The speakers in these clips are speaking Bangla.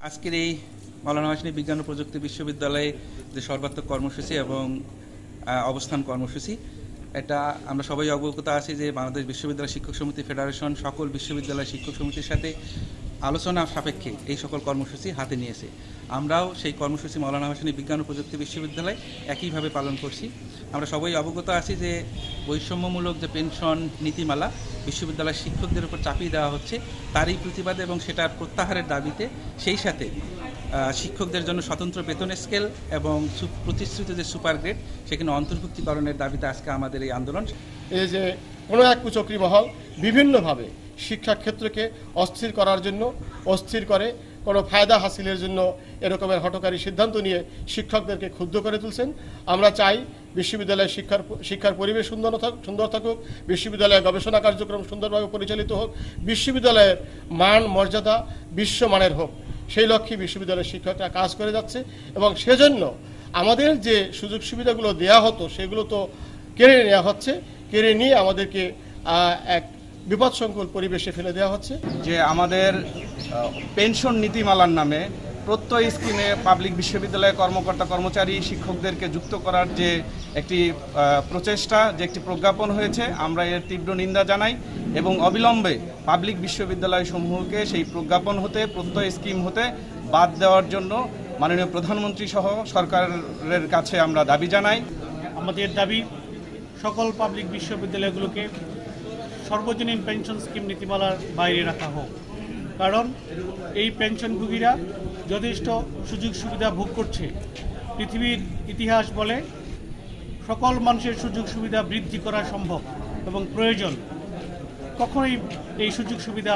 আজকের এই মাওলানা ভাসানী বিজ্ঞান ও প্রযুক্তি বিশ্ববিদ্যালয়ে যে সর্বাত্মক কর্মসূচি এবং অবস্থান কর্মসূচি, এটা আমরা সবাই অবগত আছি যে বাংলাদেশ বিশ্ববিদ্যালয় শিক্ষক সমিতি ফেডারেশন সকল বিশ্ববিদ্যালয় শিক্ষক সমিতির সাথে আলোচনা সাপেক্ষে এই সকল কর্মসূচি হাতে নিয়েছে। আমরাও সেই কর্মসূচি মাওলানা ভাসানী বিজ্ঞান ও প্রযুক্তি বিশ্ববিদ্যালয় একইভাবে পালন করছি। আমরা সবাই অবগত আছি যে বৈষম্যমূলক যে পেনশন নীতিমালা বিশ্ববিদ্যালয়ের শিক্ষকদের উপর চাপিয়ে দেওয়া হচ্ছে, তারই প্রতিবাদে এবং সেটার প্রত্যাহারের দাবিতে, সেই সাথে শিক্ষকদের জন্য স্বতন্ত্র বেতন স্কেল এবং প্রতিশ্রুত যে সুপার গ্রেড সেখানে অন্তর্ভুক্তিকরণের দাবিতে আজকে আমাদের এই আন্দোলন। এই যে কোনো এক কুচক্রী মহল বিভিন্নভাবে শিক্ষাক্ষেত্রকে অস্থির করার জন্য, অস্থির করে কোনো ফায়দা হাসিলের জন্য এরকমের হঠকারী সিদ্ধান্ত নিয়ে শিক্ষকদেরকে ক্ষুব্ধ করে তুলছেন। আমরা চাই বিশ্ববিদ্যালয়ের শিক্ষার পরিবেশ সুন্দর থাকুক, বিশ্ববিদ্যালয়ের গবেষণা কার্যক্রম সুন্দরভাবে পরিচালিত হোক, বিশ্ববিদ্যালয়ের মান মর্যাদা বিশ্বমানের হোক। সেই লক্ষ্যে বিশ্ববিদ্যালয়ের শিক্ষকরা কাজ করে যাচ্ছে এবং সেজন্য আমাদের যে সুযোগ সুবিধাগুলো দেয়া হতো সেগুলো তো কেড়ে নেওয়া হচ্ছে, কেড়ে নিয়ে আমাদেরকে এক বিপদসংকুল পরিবেশে ফেলে দেওয়া হচ্ছে। যে আমাদের পেনশন নীতিমালার নামে প্রত্যয় স্কিমে পাবলিক বিশ্ববিদ্যালয়ের কর্মকর্তা কর্মচারী শিক্ষকদেরকে যুক্ত করার যে একটি প্রচেষ্টা, যে একটি প্রজ্ঞাপন হয়েছে, আমরা এর তীব্র নিন্দা জানাই এবং অবিলম্বে পাবলিক বিশ্ববিদ্যালয় সমূহকে সেই প্রজ্ঞাপন হতে, প্রত্যয় স্কিম হতে বাদ দেওয়ার জন্য মাননীয় প্রধানমন্ত্রী সহ সরকারের কাছে আমরা দাবি জানাই। আমাদের দাবি সকল পাবলিক বিশ্ববিদ্যালয়গুলোকে সর্বজনীন পেনশন স্কিম নীতিমালার বাইরে রাখা হোক, কারণ এই পেনশনভোগীরা যথেষ্ট সুযোগ সুবিধা ভোগ করছে। পৃথিবীর ইতিহাস বলে সকল মানুষের সুযোগ সুবিধা বৃদ্ধি করা সম্ভব এবং প্রয়োজন। কখনোই এই সুযোগ সুবিধা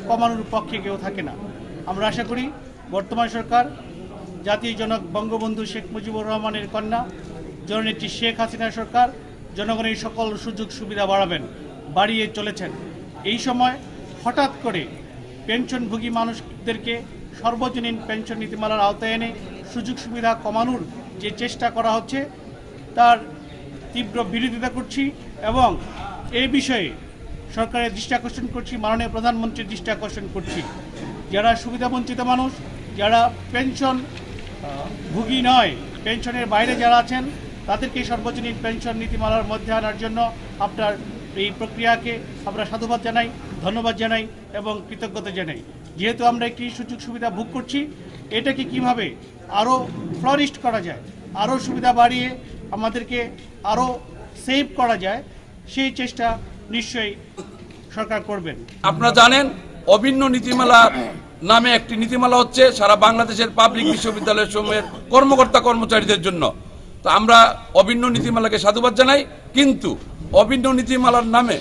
কমানোর পক্ষে কেউ থাকে না। আমরা আশা করি বর্তমান সরকার জাতীয় জনক বঙ্গবন্ধু শেখ মুজিবুর রহমানের কন্যা জননেত্রী শেখ হাসিনা সরকার জনগণের সকল সুযোগ সুবিধা বাড়িয়ে চলেছেন। এই সময় হঠাৎ করে পেনশনভোগী মানুষদেরকে সর্বজনীন পেনশন নীতিমালার আওতায় এনে সুযোগ সুবিধা কমানোর যে চেষ্টা করা হচ্ছে তার তীব্র বিরোধিতা করছি এবং এই বিষয়ে সরকারের দৃষ্টি আকর্ষণ করছি, মাননীয় প্রধানমন্ত্রীর দৃষ্টি আকর্ষণ করছি। যারা সুবিধাবঞ্চিত মানুষ, যারা পেনশন ভোগী নয়, পেনশনের বাইরে যারা আছেন, তাদেরকে সর্বজনীন পেনশন নীতিমালার মধ্যে আনার জন্য আপনার এই প্রক্রিয়াকে আমরা সাধুবাদ জানাই, ধন্যবাদ জানাই এবং কৃতজ্ঞতা জানাই। যেহেতু আমরা একটি সুযোগ সুবিধা ভোগ করছি, এটাকে কিভাবে আরও ফ্লারিশ করা যায়, আরও সুবিধা বাড়িয়ে আমাদেরকে আরও সেভ করা যায়, সেই চেষ্টা নিশ্চয়ই সরকার করবেন। আপনারা জানেন অভিন্ন নীতিমালা নামে একটি নীতিমালা হচ্ছে সারা বাংলাদেশের পাবলিক বিশ্ববিদ্যালয় সমূহের কর্মকর্তা কর্মচারীদের জন্য। তো আমরা অভিন্ন নীতিমালাকে সাধুবাদ জানাই, কিন্তু অভিন্ন নীতিমালার নামে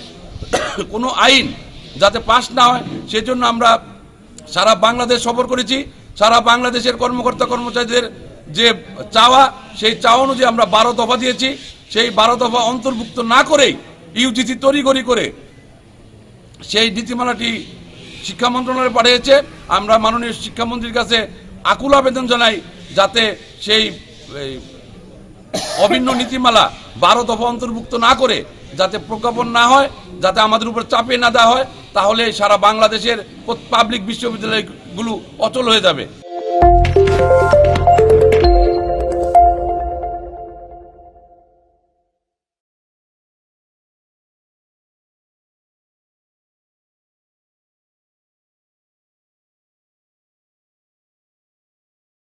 কোনো আইন যাতে পাশ না হয় সেজন্য আমরা সারা বাংলাদেশ সফর করেছি। সারা বাংলাদেশের কর্মকর্তা কর্মচারীদের যে চাওয়া, সেই চাওয়া অনুযায়ী আমরা 12 দফা দিয়েছি। সেই 12 দফা অন্তর্ভুক্ত না করেই ইউজিসি তড়িঘড়ি করে সেই নীতিমালাটি শিক্ষা মন্ত্রণালয়ে পাঠিয়েছে। আমরা মাননীয় শিক্ষামন্ত্রীর কাছে আকুল আবেদন জানাই যাতে সেই অভিন্ন নীতিমালা 12 দফা অন্তর্ভুক্ত না করে যাতে প্রজ্ঞাপন না হয়, যাতে আমাদের উপর চাপিয়ে না দেওয়া হয়, তাহলে সারা বাংলাদেশের পাবলিক বিশ্ববিদ্যালয়গুলো অচল হয়ে যাবে।